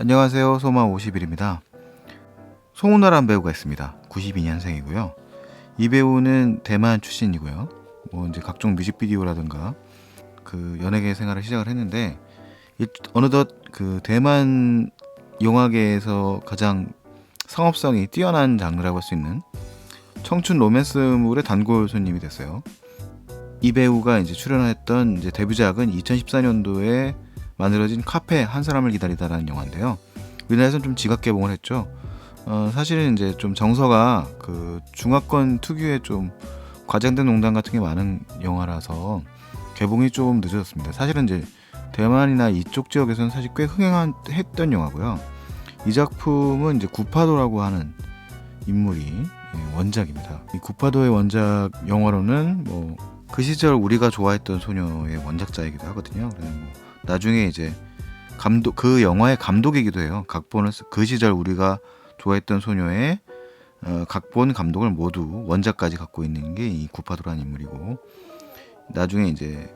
안녕하세요. 소마 50일입니다. 송은화란 배우가 있습니다. 92년생이고요. 이 배우는 대만 출신이고요. 이제 각종 뮤직비디오라든가 그 연예계 생활을 시작을 했는데 어느덧 그 대만 영화계에서 가장 상업성이 뛰어난 장르라고 할 수 있는 청춘 로맨스물의 단골 손님이 됐어요. 이 배우가 이제 출연했던 이제 데뷔작은 2014년도에 만들어진 카페 한 사람을 기다리다라는 영화인데요. 우리나라에서는 좀 지각 개봉을 했죠. 사실은 이제 좀 정서가 그 중화권 특유의 좀 과장된 농담 같은 게 많은 영화라서 개봉이 좀 늦어졌습니다. 사실은 이제 대만이나 이쪽 지역에서는 사실 꽤 흥행했던 영화고요. 이 작품은 이제 구파도라고 하는 인물이 원작입니다. 이 구파도의 원작 영화로는 그 시절 우리가 좋아했던 소녀의 원작자이기도 하거든요. 나중에 이제 그 영화의 감독이기도 해요. 그 시절 우리가 좋아했던 소녀의 각본 감독을 모두 원작까지 갖고 있는 게 이 구파도라는 인물이고, 나중에 이제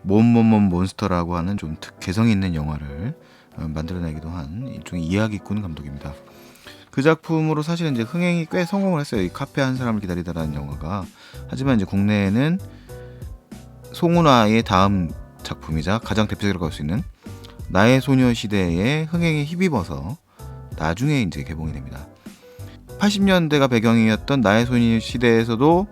몬스터라고 하는 좀 개성 있는 영화를 만들어내기도 한 일종의 이야기꾼 감독입니다. 그 작품으로 사실은 이제 흥행이 꽤 성공을 했어요. 이 카페 한 사람을 기다리다라는 영화가. 하지만 이제 국내에는 송은화의 다음 작품이자 가장 대표적으로 갈 수 있는 나의 소녀시대의 흥행에 힘입어서 나중에 이제 개봉이 됩니다. 80년대가 배경이었던 나의 소녀시대에서도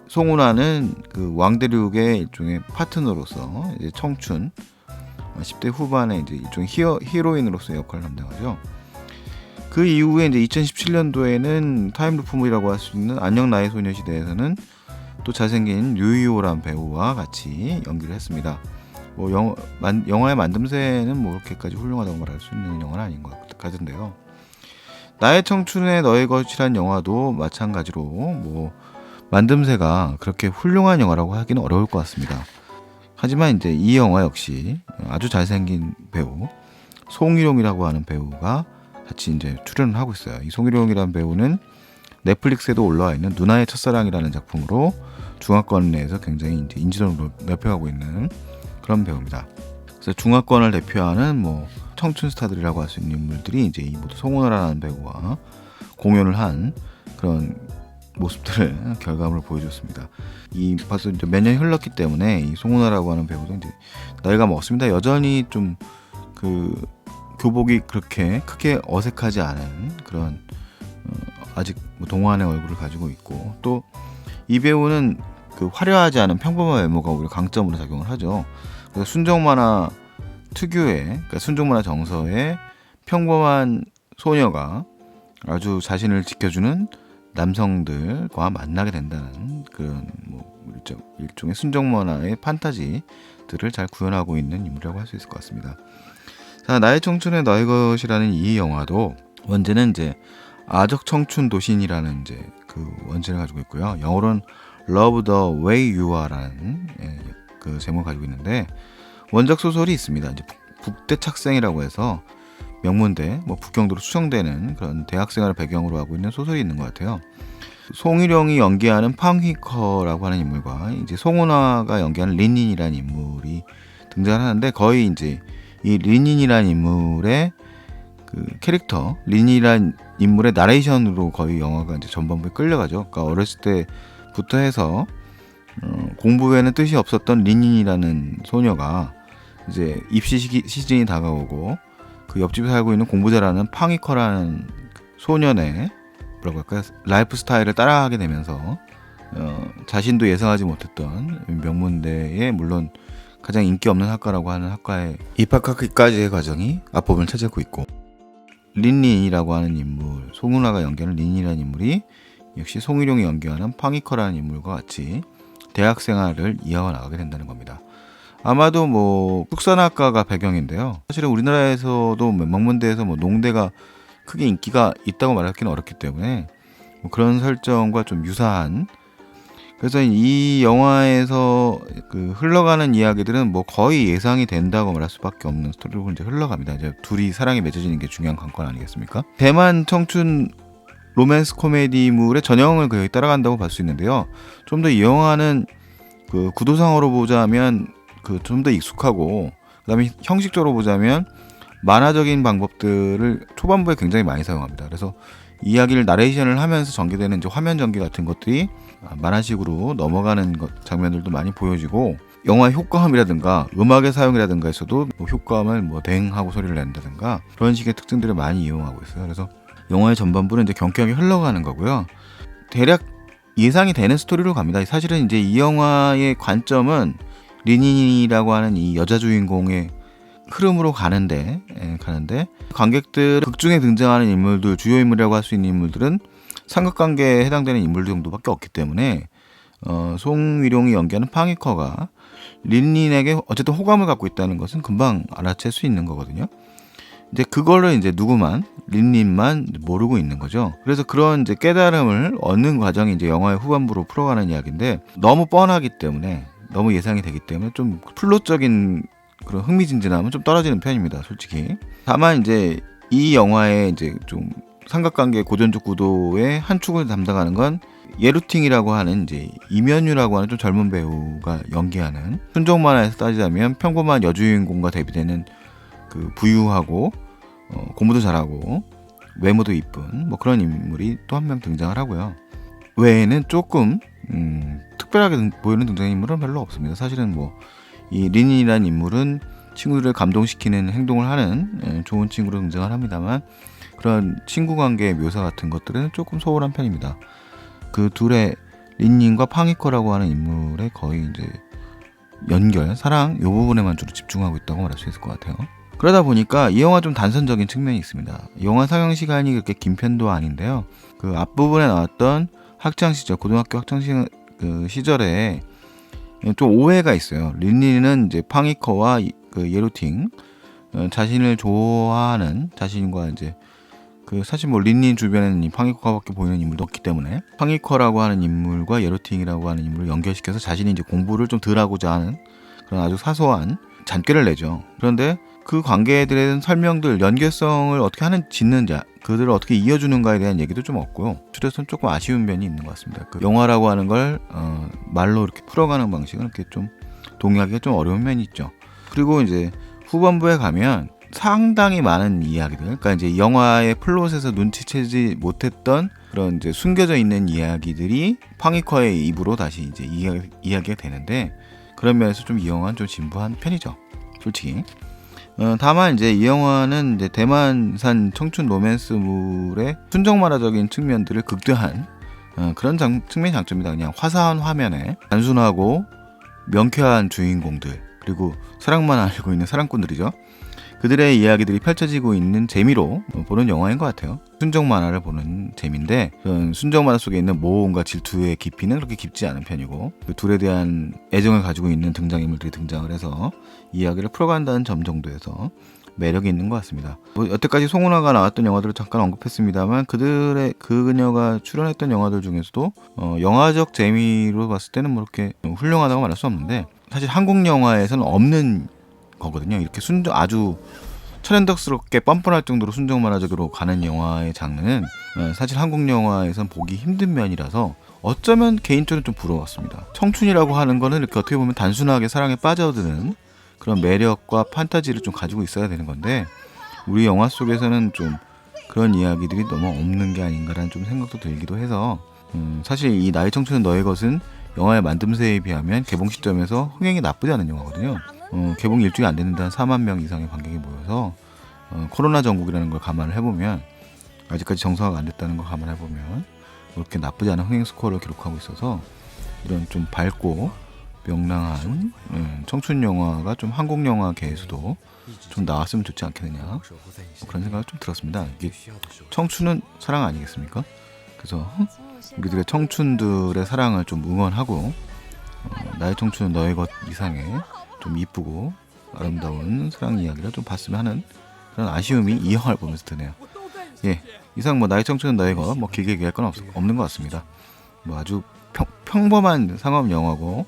송은화는 그 왕대륙의 일종의 파트너로서 이제 청춘 10대 후반에 이제 일종의 히로인으로서의 역할을 담당하죠. 그 이후에 이제 2017년도에는 타임루프물이라고 할 수 있는 안녕 나의 소녀시대에서는 또 잘생긴 류이호란 배우와 같이 연기를 했습니다. 영화의 만듦새는 그렇게까지 훌륭하다고 말할 수 있는 영화는 아닌 것 같은데요. 나의 청춘의 너의 것이란 영화도 마찬가지로 만듦새가 그렇게 훌륭한 영화라고 하기는 어려울 것 같습니다. 하지만 이제 이 영화 역시 아주 잘생긴 배우 송일용이라고 하는 배우가 같이 이제 출연을 하고 있어요. 이 송일용이라는 배우는 넷플릭스에도 올라와 있는 누나의 첫사랑이라는 작품으로 중화권 내에서 굉장히 이제 인지도를 넓혀가고 있는 그런 배우입니다. 그래서 중화권을 대표하는 청춘 스타들이라고 할 수 있는 인물들이 이제 모두 송은화라는 배우와 공연을 한 그런 모습들을 결과물을 보여줬습니다. 벌써 이제 몇 년이 흘렀기 때문에 이 송은화라고 하는 배우도 이제 나이가 먹었습니다. 여전히 좀 그 교복이 그렇게 크게 어색하지 않은 그런 아직 동안의 얼굴을 가지고 있고, 또 이 배우는 그 화려하지 않은 평범한 외모가 오히려 강점으로 작용을 하죠. 그래서 순정만화 특유의, 그러니까 순정만화 정서의 평범한 소녀가 아주 자신을 지켜주는 남성들과 만나게 된다는 그런 일종의 순정만화의 판타지들을 잘 구현하고 있는 인물이라고 할 수 있을 것 같습니다. 자, 나의 청춘의 너의 것이라는 이 영화도 원제는 이제 아적 청춘 도신이라는 이제 그 원제를 가지고 있고요. 영어로는 Love the Way You Are라는 그 제목을 가지고 있는데, 원작 소설이 있습니다. 이제 북대착생이라고 해서 명문대 북경도로 수청되는 그런 대학생활을 배경으로 하고 있는 소설이 있는 것 같아요. 송일용이 연기하는 팡휘커라고 하는 인물과 이제 송은화가 연기하는 린닌이라는 인물이 등장을 하는데, 거의 이제 이 린닌이라는 인물의 그 캐릭터, 린이라는 인물의 나레이션으로 거의 영화가 이제 전반부에 끌려가죠. 그러니까 어렸을 때부터 해서 공부 외에는 뜻이 없었던 린이라는 소녀가 이제 입시 시즌이 다가오고 그 옆집에 살고 있는 공부 잘하는 팡이커라는 소년의 라이프 스타일을 따라하게 되면서 자신도 예상하지 못했던 명문대에, 물론 가장 인기 없는 학과라고 하는 학과에 입학하기까지의 과정이 앞부분을 차지하고 있고, 린린이라고 하는 인물, 송은화가 연기하는 린이라는 인물이 역시 송일용이 연기하는 팡이커라는 인물과 같이 대학 생활을 이어가 나가게 된다는 겁니다. 아마도 국산학과가 배경인데요. 사실은 우리나라에서도 명문대에서 농대가 크게 인기가 있다고 말하기는 어렵기 때문에 그런 설정과 좀 유사한, 그래서 이 영화에서 그 흘러가는 이야기들은 거의 예상이 된다고 말할 수밖에 없는 스토리로 이제 흘러갑니다. 이제 둘이 사랑에 맺어지는 게 중요한 관건 아니겠습니까? 대만 청춘 로맨스 코미디물의 전형을 거의 따라간다고 볼 수 있는데요. 좀 더 이 영화는 그 구도상으로 보자면 좀 더 익숙하고, 그다음에 형식적으로 보자면 만화적인 방법들을 초반부에 굉장히 많이 사용합니다. 그래서 이야기를 나레이션을 하면서 전개되는 이제 화면 전개 같은 것들이 만화식으로 넘어가는 장면들도 많이 보여지고, 영화의 효과음이라든가 음악의 사용이라든가 에서도 뭐 효과음을 뭐 댕하고 소리를 낸다든가 그런 식의 특징들을 많이 이용하고 있어요. 그래서 영화의 전반부는 이제 경쾌하게 흘러가는 거고요. 대략 예상이 되는 스토리로 갑니다. 사실은 이제 이 영화의 관점은 린인이라고 하는 이 여자 주인공의 흐름으로 가는데 관객들, 극 중에 등장하는 인물들, 주요 인물이라고 할 수 있는 인물들은 삼각관계에 해당되는 인물들 정도밖에 없기 때문에 송위룡이 연기하는 팡이커가 린린에게 어쨌든 호감을 갖고 있다는 것은 금방 알아챌 수 있는 거거든요. 이제 그거를 이제 린린만 모르고 있는 거죠. 그래서 그런 이제 깨달음을 얻는 과정이 이제 영화의 후반부로 풀어가는 이야기인데, 너무 뻔하기 때문에, 너무 예상이 되기 때문에 좀 플롯적인 그런 흥미진진함은 좀 떨어지는 편입니다, 솔직히. 다만 이제 이 영화의 이제 좀 삼각관계 고전적 구도의 한 축을 담당하는 건 예루팅이라고 하는 이제 이면유라고 하는 좀 젊은 배우가 연기하는, 순정 만화에서 따지자면 평범한 여주인공과 대비되는 그 부유하고 공부도 잘하고 외모도 이쁜 뭐 그런 인물이 또 한 명 등장을 하고요. 외에는 조금 특별하게 보이는 등장인물은 별로 없습니다. 사실은 뭐 이 린이라는 인물은 친구들을 감동시키는 행동을 하는 좋은 친구로 등장을 합니다만, 그런 친구 관계의 묘사 같은 것들은 조금 소홀한 편입니다. 그 둘의 린님과 팡이커라고 하는 인물의 거의 이제 연결, 사랑 이 부분에만 주로 집중하고 있다고 말할 수 있을 것 같아요. 그러다 보니까 이 영화 좀 단선적인 측면이 있습니다. 영화 상영 시간이 그렇게 긴 편도 아닌데요. 그 앞부분에 나왔던 학창 시절, 고등학교 학창 시절에 좀 오해가 있어요. 린리는 이제 팡이커와 그 예루팅, 자신을 좋아하는, 자신과 이제 그 사실 뭐 린린 주변에는 이 팡이커밖에 보이는 인물도 없기 때문에 팡이커라고 하는 인물과 예루팅이라고 하는 인물을 연결시켜서 자신이 이제 공부를 좀 덜 하고자 하는 그런 아주 사소한 잔꾀를 내죠. 그런데 그 관계들에 대한 설명들, 연결성을 어떻게 짓는지, 그들을 어떻게 이어주는가에 대한 얘기도 좀 없고요. 줄여서는 조금 아쉬운 면이 있는 것 같습니다. 그 영화라고 하는 걸 말로 이렇게 풀어가는 방식은 이렇게 좀 동의하기가 좀 어려운 면이 있죠. 그리고 이제 후반부에 가면 상당히 많은 이야기들, 그러니까 이제 영화의 플롯에서 눈치채지 못했던 그런 이제 숨겨져 있는 이야기들이 팡이커의 입으로 다시 이제 이야기가 되는데, 그런 면에서 좀 이 영화는 좀 진부한 편이죠, 솔직히. 다만 이제 이 영화는 이제 대만산 청춘 로맨스물의 순정 만화적인 측면들을 극대화한 그런 측면이 장점입니다. 그냥 화사한 화면에 단순하고 명쾌한 주인공들, 그리고 사랑만 알고 있는 사랑꾼들이죠. 그들의 이야기들이 펼쳐지고 있는 재미로 보는 영화인 것 같아요. 순정 만화를 보는 재미인데, 순정 만화 속에 있는 모험과 질투의 깊이는 그렇게 깊지 않은 편이고, 그 둘에 대한 애정을 가지고 있는 등장인물들이 등장을 해서 이야기를 풀어간다는 점 정도에서 매력이 있는 것 같습니다. 뭐 여태까지 송은화가 나왔던 영화들을 잠깐 언급했습니다만, 그녀가 출연했던 영화들 중에서도 영화적 재미로 봤을 때는 뭐 이렇게 훌륭하다고 말할 수 없는데, 사실 한국 영화에서는 없는 거거든요. 이렇게 아주 천연덕스럽게 뻔뻔할 정도로 순정 만화적으로 가는 영화의 장르는 사실 한국 영화에선 보기 힘든 면이라서 어쩌면 개인적으로 좀 부러웠습니다. 청춘이라고 하는 거는 이렇게 어떻게 보면 단순하게 사랑에 빠져드는 그런 매력과 판타지를 좀 가지고 있어야 되는 건데, 우리 영화 속에서는 좀 그런 이야기들이 너무 없는 게 아닌가라는 좀 생각도 들기도 해서, 사실 이 나의 청춘은 너의 것은 영화의 만듦새에 비하면 개봉 시점에서 흥행이 나쁘지 않은 영화거든요. 개봉 일주일 안 됐는데 한 4만 명 이상의 관객이 모여서 코로나 전국이라는 걸 감안을 해보면, 아직까지 정상화가 안 됐다는 걸 감안해보면 그렇게 나쁘지 않은 흥행 스코어를 기록하고 있어서, 이런 좀 밝고 명랑한 청춘 영화가 좀 한국 영화계에서도 좀 나왔으면 좋지 않겠느냐, 뭐 그런 생각이 좀 들었습니다. 이게 청춘은 사랑 아니겠습니까? 그래서 우리들의 청춘들의 사랑을 좀 응원하고, 나의 청춘은 너의 것 이상의 좀 이쁘고 아름다운 사랑 이야기를 좀 봤으면 하는 그런 아쉬움이 이 영화를 보면서 드네요. 예, 이상 뭐 나의 청춘은 너의 것 뭐 길게 얘기할 건 없는 것 같습니다. 뭐 아주 평범한 상업 영화고,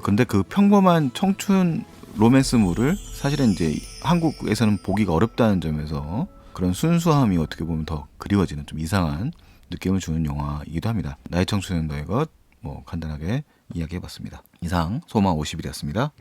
근데 그 평범한 청춘 로맨스물을 사실은 이제 한국에서는 보기가 어렵다는 점에서 그런 순수함이 어떻게 보면 더 그리워지는 좀 이상한 느낌을 주는 영화이기도 합니다. 나의 청춘은 너의 것, 뭐 간단하게 이야기해봤습니다. 이상 소마 50이었습니다.